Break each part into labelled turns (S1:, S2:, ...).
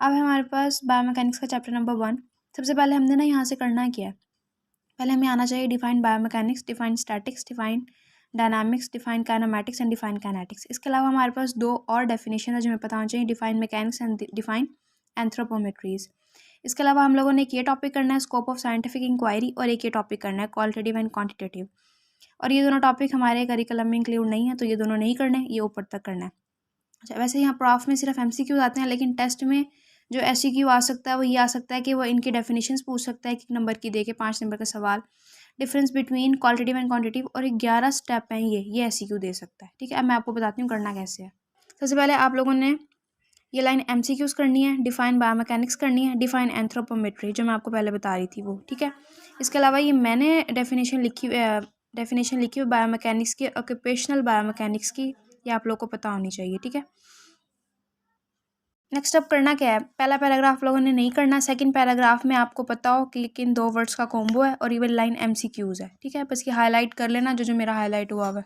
S1: अब हमारे पास बायोमैकेनिक्स का चैप्टर नंबर 1। सबसे पहले हमने ना यहाँ से करना क्या है, पहले हमें आना चाहिए define biomechanics, define statics, define dynamics, define kinematics and define kinetics. इसके अलावा हमारे पास 2 और डेफिनेशन है जो हमें पता होना चाहिए, डिफाइन मैकेनिक्स एंड डिफाइन एंथ्रोपोमेट्रीज। इसके अलावा हम लोगों ने एक ये टॉपिक करना है स्कोप ऑफ साइंटिफिक इंक्वायरी, और एक ये टॉपिक करना है क्वालिटेटिव एंड क्वांटिटेटिव। और ये दोनों टॉपिक हमारे करिकुलम में इंक्लूड नहीं है, तो ये दोनों नहीं करने, ये ऊपर तक करना है। अच्छा, वैसे यहाँ प्रॉफ में सिर्फ MCQ आते हैं, लेकिन टेस्ट में जो SCQ आ सकता है वो ये आ सकता है कि वो इनकी डेफिनेशंस पूछ सकता है कि नंबर की दे के 5 नंबर का सवाल, difference between qualitative and quantitative, और 11 स्टेप हैं ये SCQ दे सकता है। ठीक है, अब मैं आपको बताती हूँ करना कैसे है। सबसे पहले आप लोगों ने ये लाइन MCQs करनी है, डिफाइन बायोमैकेनिक्स करनी है, डिफाइन एंथ्रोपोमेट्री जो मैं आपको पहले बता रही थी वो। ठीक है, इसके अलावा ये मैंने डेफिनेशन लिखी हुई बायोमैकेनिक्स की, ऑक्यूपेशनल बायोमैकेनिक्स की, ये आप लोग को पता होनी चाहिए। ठीक है, नेक्स्ट अब करना क्या है, पहला पैराग्राफ लोगों ने नहीं करना, सेकंड पैराग्राफ में आपको पता हो कि किन 2 वर्ड्स का कॉम्बो है, और ये वाली लाइन MCQs है। ठीक है, बस ये हाईलाइट कर लेना जो जो मेरा हाईलाइट हुआ हुआ है।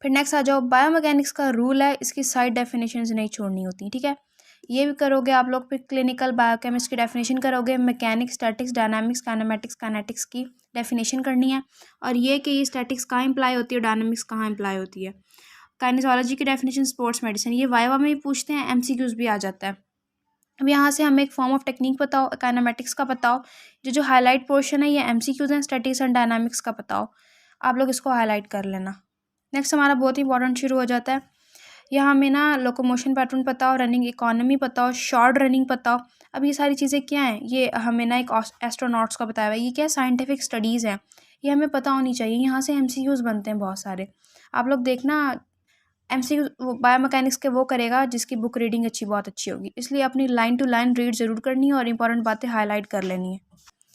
S1: फिर नेक्स्ट आ जाओ, बायोमैकेनिक्स का रूल है इसकी साइड डेफिनेशंस नहीं छोड़नी होती। ठीक है, ये भी करोगे आप लोग। फिर क्लिनिकल बायोकेमिस्ट की डेफिनेशन करोगे, mechanics, statics, dynamics, kinematics, kinetics की डेफिनेशन करनी है, और ये कि ये स्टैटिक्स कहाँ इंप्लाई होती है, डायनामिक्स कहाँ इंप्लाई होती है। काइनेजोलॉजी की डेफिनेशन, स्पोर्ट्स मेडिसिन, ये वाइवा में भी पूछते हैं, MCQs भी आ जाता है। अब यहाँ से हमें एक फॉर्म ऑफ टेक्निक पता हो, काइनेमैटिक्स का पता हो, जो हाईलाइट पोर्शन है ये MCQs हैं, स्टैटिक्स एंड डायनामिक्स का पता हो, आप लोग इसको हाईलाइट कर लेना। नेक्स्ट हमारा बहुत ही इंपॉर्टेंट शुरू हो जाता है, यहाँ हमें ना लोकोमोशन पैटर्न पता हो, रनिंग इकोनॉमी पता हो, शॉर्ट रनिंग पता हो। अब ये सारी चीज़ें क्या हैं, ये हमें ना एक एस्ट्रोनॉट्स का बताया हुआ है, ये क्या साइंटिफिक स्टडीज़ हैं, ये हमें पता होनी चाहिए। यहाँ से MCQs बनते हैं बहुत सारे, आप लोग देखना। MCQ बायोमैकेनिक्स के वो करेगा जिसकी बुक रीडिंग बहुत अच्छी होगी, इसलिए अपनी लाइन टू लाइन रीड ज़रूर करनी है और इंपॉर्टेंट बातें हाईलाइट कर लेनी है।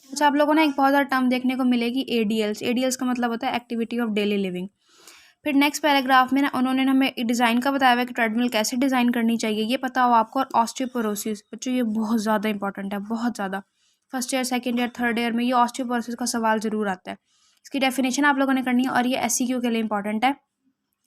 S1: अच्छा, आप लोगों ने एक बहुत ज़्यादा टर्म देखने को मिलेगी, ADLs का मतलब होता है एक्टिविटी ऑफ डेली लिविंग। फिर नेक्स्ट पैराग्राफ में ना उन्होंने हमें डिज़ाइन का बताया हुआ है कि ट्रेडमिल कैसे डिज़ाइन करनी चाहिए, ये पता हो आपको। और ऑस्टियोपोरोसिस बच्चों, ये बहुत ज़्यादा इंपॉर्टेंट है, बहुत ज़्यादा। First year, second year, third year में ये ऑस्टियोपोरोसिस का सवाल ज़रूर आता है, इसकी डेफिनेशन आप लोगों ने करनी है, और ये SCQ के लिए इंपॉर्टेंट है,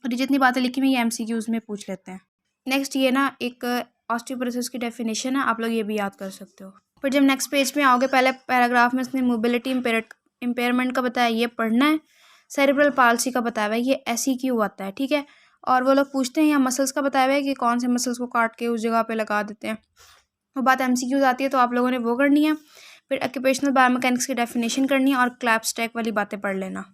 S1: और ये जितनी बातें लिखी हुई ये MCQs में पूछ लेते हैं। नेक्स्ट ये ना एक ऑस्टियोपोरोसिस की डेफिनेशन है, आप लोग ये भी याद कर सकते हो। फिर जब नेक्स्ट पेज में आओगे, पहले पैराग्राफ में इसने मोबिलिटी इम्पेयरमेंट का बताया, ये पढ़ना है। सेरेब्रल पाल्सी का बताया हुआ है, ये SCQ आता है। ठीक है, और वो लोग पूछते हैं यहाँ मसल्स का बताया हुआ है कि कौन से मसल्स को काट के उस जगह पे लगा देते हैं, वो बात MCQs आती है, तो आप लोगों ने वो करनी है। फिर ऑक्यूपेशनल बायोमैकेनिक्स की डेफिनेशन करनी है, और क्लैप स्टैक वाली बातें पढ़ लेना।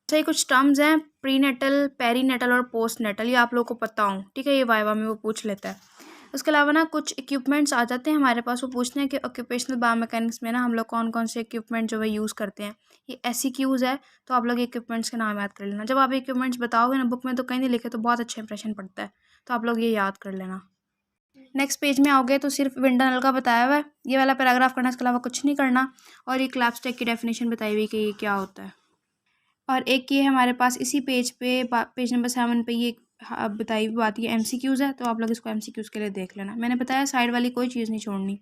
S1: सही, कुछ टर्म्स हैं प्रीनेटल, पेरीनेटल और पोस्ट नेटल, ये आप लोगों को पता हो। ठीक है, ये वाइवा में वो पूछ लेता है। उसके अलावा ना कुछ इक्विपमेंट्स आ जाते हैं हमारे पास, वो पूछते हैं कि ऑक्यूपेशनल बायोमैकेनिक्स में ना हम लोग कौन कौन से इक्विपमेंट जो है यूज़ करते हैं, ये SCQs है, तो आप लोग इक्विपमेंट्स के नाम याद कर लेना। जब आप इक्विपमेंट्स बताओगे ना, बुक में तो कहीं नहीं लिखे, तो बहुत अच्छा इंप्रेशन पड़ता है, तो आप लोग ये याद कर लेना। नेक्स्ट पेज में आओगे तो सिर्फ विंडो नल का बताया हुआ है, ये वाला पैराग्राफ करना, इसके अलावा कुछ नहीं करना। और ये क्लैप स्टैक की डेफिनेशन बताई हुई कि ये क्या होता है। और एक ये हमारे पास इसी पेज पे, पेज नंबर 7 पे ये बताई हुई बात, ये MCQs है, तो आप लोग इसको MCQs के लिए देख लेना। मैंने बताया साइड वाली कोई चीज़ नहीं छोड़नी।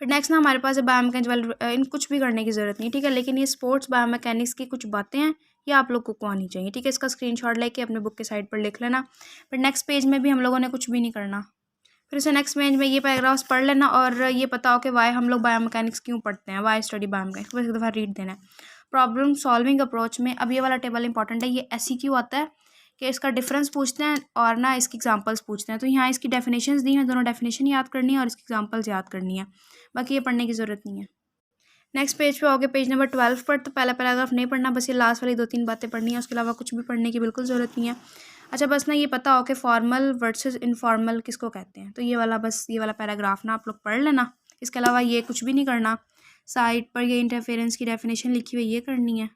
S1: फिर नेक्स्ट ना हमारे पास है बायोमैकेनिक्स वाले, इन कुछ भी करने की ज़रूरत नहीं। ठीक है, लेकिन ये स्पोर्ट्स बायोमैकेनिक्स की कुछ बातें हैं, ये आप लोग को आनी चाहिए। ठीक है, इसका स्क्रीनशॉट लेके अपने बुक के साइड पर लिख लेना। फिर नेक्स्ट पेज में भी हम लोगों ने कुछ भी नहीं करना। फिर उसे नेक्स्ट पेज में ये पैराग्राफ्स पढ़ लेना, और ये पता हो कि वाई हम लोग बायोमैकेनिक्स क्यों पढ़ते हैं, वाई स्टडी बायोमैकेनिक्स, बस एक दफ़ा रीड देना है। प्रॉब्लम सॉल्विंग अप्रोच में अब ये वाला टेबल इंपॉर्टेंट है, ये SCQ आता है कि इसका डिफरेंस पूछते हैं और ना इसकी एग्जांपल्स पूछते हैं, तो यहाँ इसकी डेफिनेशंस दी हैं, दोनों डेफिनेशन याद करनी है और इसकी एग्जांपल्स याद करनी है, बाकी ये पढ़ने की ज़रूरत नहीं है। नेक्स्ट पेज पे आओगे, पेज नंबर 12 पर, तो पहला पैराग्राफ नहीं पढ़ना, बस ये लास्ट वाली 2-3 बातें पढ़नी है, उसके अलावा कुछ भी पढ़ने की बिल्कुल ज़रूरत नहीं है। अच्छा, बस ना ये पता हो कि फॉर्मल वर्सेस इनफॉर्मल किसको कहते हैं, तो ये वाला बस ये वाला पैराग्राफ ना आप लोग पढ़ लेना। इसके अलावा ये कुछ भी नहीं करना। साइड पर ये इंटरफेरेंस की डेफिनेशन लिखी हुई ये करनी है,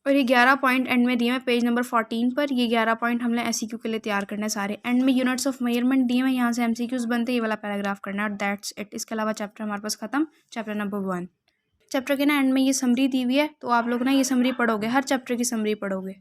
S1: और ये 11 पॉइंट एंड में दिए हैं पेज नंबर 14 पर। ये 11 पॉइंट हमने SCQ के लिए तैयार करना है सारे। एंड में यूनिट्स ऑफ मेजरमेंट दिए हैं, यहाँ से MCQs बनते हैं, ये वाला पैराग्राफ करना है, और दैट्स इट। इसके अलावा चैप्टर हमारे पास खत्म, चैप्टर नंबर 1। चैप्टर के ना एंड में ये समरी दी हुई है, तो आप लोग ना ये समरी पढ़ोगे, हर चैप्टर की समरी पढ़ोगे।